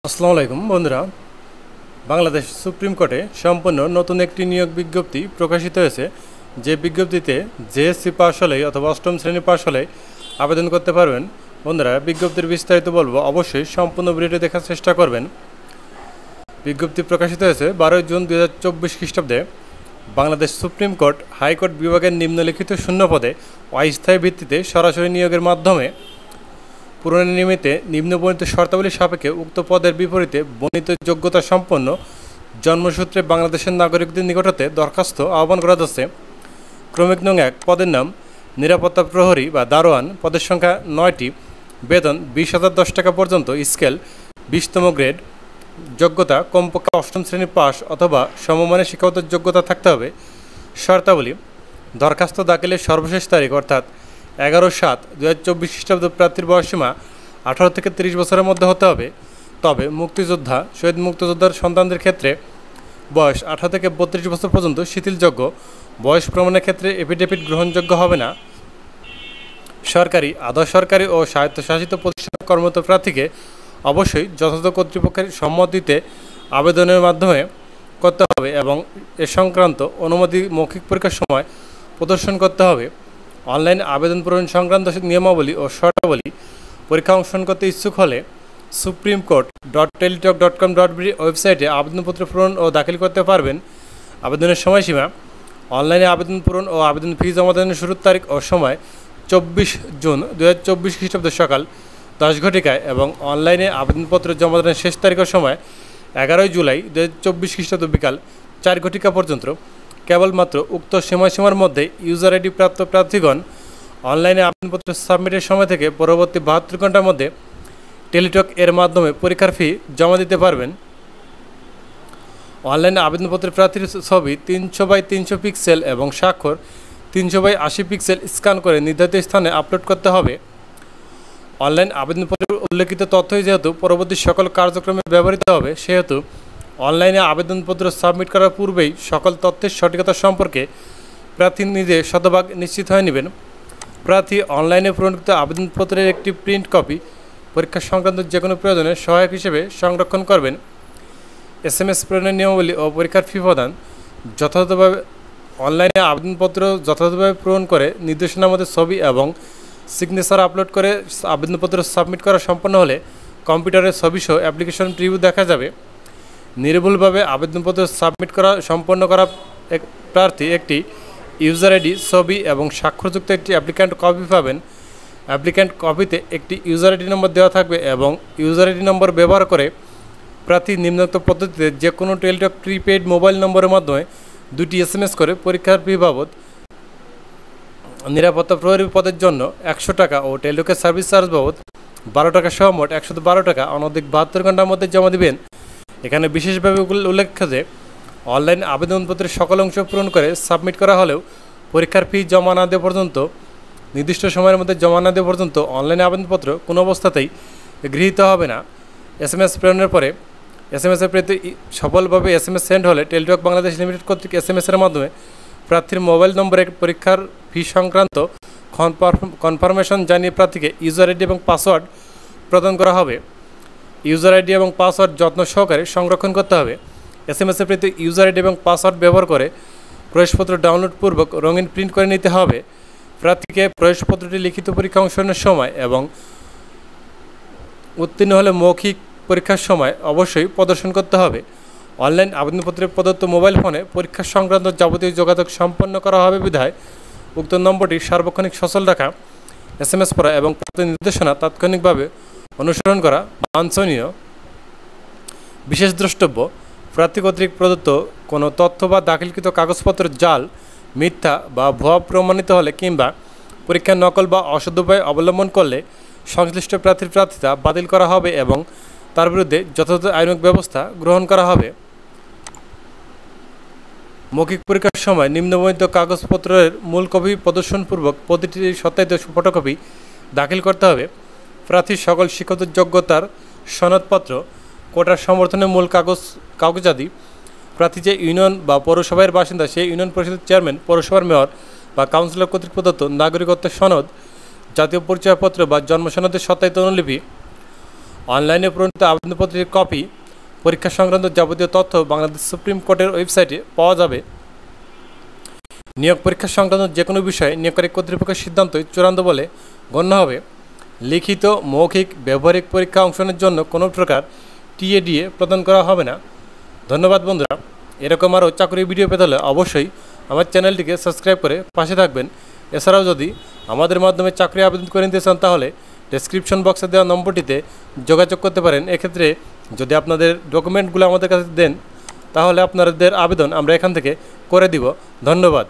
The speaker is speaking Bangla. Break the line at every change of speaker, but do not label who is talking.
আসসালামু আলাইকুম বন্ধুরা। বাংলাদেশ সুপ্রিম কোর্টে সম্পূর্ণ নতুন একটি নিয়োগ বিজ্ঞপ্তি প্রকাশিত হয়েছে। যে বিজ্ঞপ্তিতে জেএসসি পাশ হলেই অথবা অষ্টম শ্রেণী পাশ হলেই আবেদন করতে পারবেন। বন্ধুরা, বিজ্ঞপ্তির বিস্তারিত বলবো, অবশ্যই সম্পূর্ণ ভিডিওটি দেখার চেষ্টা করবেন। বিজ্ঞপ্তি প্রকাশিত হয়েছে 12 জুন 2024 খ্রিস্টাব্দে। বাংলাদেশ সুপ্রিম কোর্ট হাইকোর্ট বিভাগের নিম্নলিখিত শূন্য পদে অস্থায়ী ভিত্তিতে সরাসরি নিয়োগের মাধ্যমে পুনর্নিয়মিতে নিম্নবর্ণিত শর্তাবলী সাপেক্ষে উক্ত পদের বিপরীতে বর্ণিত যোগ্যতা সম্পন্ন জন্মসূত্রে বাংলাদেশের নাগরিকদের নিকট হতে দরখাস্ত আহ্বান করা যাচ্ছে। ক্রমিক নং 1 পদের নাম নিরাপত্তা প্রহরী বা দারোয়ান, পদের সংখ্যা 9টি, বেতন 20,010 টাকা পর্যন্ত, স্কেল 20তম গ্রেড, যোগ্যতা কমপক্ষে অষ্টম শ্রেণী পাস অথবা সমমানের শিক্ষাগত যোগ্যতা থাকতে হবে। শর্তাবলী: দরখাস্ত দাখিলের সর্বশেষ তারিখ অর্থাৎ 11/7/2024 খ্রিস্টাব্দ প্রার্থীর বয়সসীমা 18 থেকে 30 বছরের মধ্যে হতে হবে। তবে মুক্তিযোদ্ধা, শহীদ মুক্তিযোদ্ধার সন্তানদের ক্ষেত্রে বয়স 18 থেকে 32 বছর পর্যন্ত শিথিলযোগ্য। বয়স প্রমাণের ক্ষেত্রে এফিডেভিট গ্রহণযোগ্য হবে না। সরকারি, আধা সরকারি ও স্বায়ত্তশাসিত প্রতিষ্ঠান কর্মরত প্রার্থীকে অবশ্যই যথাযথ কর্তৃপক্ষের সম্মতিতে আবেদনের মাধ্যমে করতে হবে এবং এ সংক্রান্ত অনুমতি মৌখিক পরীক্ষার সময় প্রদর্শন করতে হবে। অনলাইন আবেদন পূরণ সংক্রান্ত নিয়মাবলী ও শর্তাবলী: পরীক্ষা অংশগ্রহণ করতে ইচ্ছুক হলে supremcourt.teletalk.com.bd ওয়েবসাইটে আবেদনপত্র পূরণ ও দাখিল করতে পারবেন। আবেদনের সময়সীমা: অনলাইনে আবেদন পূরণ ও আবেদন ফি জমাদানের শুরুর তারিখ ও সময় 24 জুন 2024 খ্রিস্টাব্দ সকাল 10 ঘটিকায় এবং অনলাইনে আবেদনপত্র জমাদানের শেষ তারিখ ও সময় 11 জুলাই 2024 খ্রিস্টাব্দ বিকাল 4 ঘটিকা পর্যন্ত। কেবলমাত্র উক্ত সময়সীমার মধ্যে ইউজার আইডি প্রাপ্ত প্রার্থীগণ অনলাইনে আবেদনপত্র সাবমিটের সময় থেকে পরবর্তী 72 ঘন্টার মধ্যে টেলিটক এর মাধ্যমে পরীক্ষার ফি জমা দিতে পারবেন। অনলাইনে আবেদনপত্রের প্রার্থীর ছবি 300x300 পিক্সেল এবং স্বাক্ষর 300x80 পিক্সেল স্ক্যান করে নির্ধারিত স্থানে আপলোড করতে হবে। অনলাইন আবেদনপত্রের উল্লেখিত তথ্যই যেহেতু পরবর্তী সকল কার্যক্রমে ব্যবহৃত হবে, সেহেতু অনলাইনে আবেদনপত্র সাবমিট করার পূর্বেই সকল তথ্যের সঠিকতা সম্পর্কে প্রার্থী নিজে শতভাগ নিশ্চিত হয়ে নেবেন। প্রার্থী অনলাইনে পূরণকৃত আবেদনপত্রের একটি প্রিন্ট কপি পরীক্ষা সংক্রান্ত যে কোনো প্রয়োজনে সহায়ক হিসেবে সংরক্ষণ করবেন। SMS প্রেরণের নিয়মাবলী ও পরীক্ষার ফি প্রদান: যথাযথভাবে অনলাইনে আবেদনপত্র যথাযথভাবে পূরণ করে নির্দেশনার মধ্যে ছবি এবং সিগনেচার আপলোড করে আবেদনপত্র সাবমিট করা সম্পন্ন হলে কম্পিউটারে ছবিসহ অ্যাপ্লিকেশন প্রিভিউ দেখা যাবে। নির্ভুলভাবে আবেদনপত্র সাবমিট করা সম্পন্ন করা প্রার্থী একটি ইউজার আইডি, ছবি এবং স্বাক্ষরযুক্ত একটি অ্যাপ্লিক্যান্ট কপি পাবেন। অ্যাপ্লিক্যান্ট কপিতে একটি ইউজার আইডি নম্বর দেওয়া থাকবে এবং ইউজার আইডি নম্বর ব্যবহার করে প্রার্থী নিম্নোক্ত পদ্ধতিতে যে কোনো টেলিটক প্রিপেইড মোবাইল নম্বরের মাধ্যমে 2টি SMS করে পরীক্ষার ফি বাবদ নিরাপত্তা প্রহরী পদের জন্য 100 টাকা ও টেলিটকের সার্ভিস চার্জ বাবদ 12 টাকা সহ মোট 112 টাকা অনধিক 72 ঘন্টার মধ্যে জমা দিবেন। এখানে বিশেষভাবে উল্লেখ্য যে অনলাইন আবেদনপত্রের সকল অংশ পূরণ করে সাবমিট করা হলেও পরীক্ষার ফি জমা না দেওয়া পর্যন্ত, নির্দিষ্ট সময়ের মধ্যে জমা না দেওয়া পর্যন্ত অনলাইন আবেদনপত্র কোনো অবস্থাতেই গৃহীত হবে না। SMS প্রেরণের পরে SMS-এর প্রতি সফলভাবে SMS সেন্ড হলে টেলিটক বাংলাদেশ লিমিটেড কর্তৃক SMS-এর মাধ্যমে প্রার্থীর মোবাইল নম্বরে পরীক্ষার ফি সংক্রান্ত কনফার্মেশন জানিয়ে প্রার্থীকে ইউজার আইডি এবং পাসওয়ার্ড প্রদান করা হবে। ইউজার আইডি এবং পাসওয়ার্ড যত্ন সহকারে সংরক্ষণ করতে হবে। SMS-এর প্রতি ইউজার আইডি এবং পাসওয়ার্ড ব্যবহার করে প্রবেশপত্র ডাউনলোডপূর্বক রঙিন প্রিন্ট করে নিতে হবে। প্রার্থীকে প্রবেশপত্রটি লিখিত পরীক্ষা অংশগ্রহণের সময় এবং উত্তীর্ণ হলে মৌখিক পরীক্ষার সময় অবশ্যই প্রদর্শন করতে হবে। অনলাইন আবেদনপত্রে প্রদত্ত মোবাইল ফোনে পরীক্ষা সংক্রান্ত যাবতীয় যোগাযোগ সম্পন্ন করা হবে বিধায় উক্ত নম্বরটি সার্বক্ষণিক সচল রাখা, SMS পড়া এবং নির্দেশনা তাৎক্ষণিকভাবে অনুসরণ করা বাঞ্ছনীয়। বিশেষ দ্রষ্টব্য: প্রার্থী কর্তৃক প্রদত্ত কোনো তথ্য বা দাখিলকৃত কাগজপত্র জাল, মিথ্যা বা ভুয়া প্রমাণিত হলে কিংবা পরীক্ষার নকল বা অসৎ উপায় অবলম্বন করলে সংশ্লিষ্ট প্রার্থীর প্রার্থিতা বাতিল করা হবে এবং তার বিরুদ্ধে যথাযথ আইনানুগ ব্যবস্থা গ্রহণ করা হবে। মৌখিক পরীক্ষার সময় নিম্নবর্ণিত কাগজপত্রের মূল কপি প্রদর্শনপূর্বক প্রতিটি সত্যায়িত ফটোকপি দাখিল করতে হবে। প্রার্থীর সকল শিক্ষাগত যোগ্যতার সনদপত্র, কোটার সমর্থনের মূল কাগজাদি, প্রার্থী যে ইউনিয়ন বা পৌরসভার বাসিন্দা সেই ইউনিয়ন পরিষদের চেয়ারম্যান, পৌরসভার মেয়র বা কাউন্সিলর কর্তৃক প্রদত্ত নাগরিকত্বের সনদ, জাতীয় পরিচয়পত্র বা জন্ম সনদের সত্যায়িত অনুলিপি, অনলাইনে প্রণীত আবেদনপত্রের কপি, পরীক্ষা সংক্রান্ত যাবতীয় তথ্য বাংলাদেশ সুপ্রিম কোর্টের ওয়েবসাইটে পাওয়া যাবে। নিয়োগ পরীক্ষা সংক্রান্ত যে কোনো বিষয়ে নিয়োগকারী কর্তৃপক্ষের সিদ্ধান্তই চূড়ান্ত বলে গণ্য হবে। লিখিত, মৌখিক, ব্যবহারিক পরীক্ষা অংশগ্রহণের জন্য কোনো প্রকার টিএডিএ প্রদান করা হবে না। ধন্যবাদ বন্ধুরা। এরকম আরও চাকরির ভিডিও পেতে হলে অবশ্যই আমার চ্যানেলটিকে সাবস্ক্রাইব করে পাশে থাকবেন। এছাড়াও যদি আমাদের মাধ্যমে চাকরি আবেদন করে নিতে চান তাহলে ডেসক্রিপশন বক্সে দেওয়া নম্বরটিতে যোগাযোগ করতে পারেন। এক্ষেত্রে যদি আপনাদের ডকুমেন্টগুলো আমাদের কাছে দেন তাহলে আপনাদের আবেদন আমরা এখান থেকে করে দিব। ধন্যবাদ।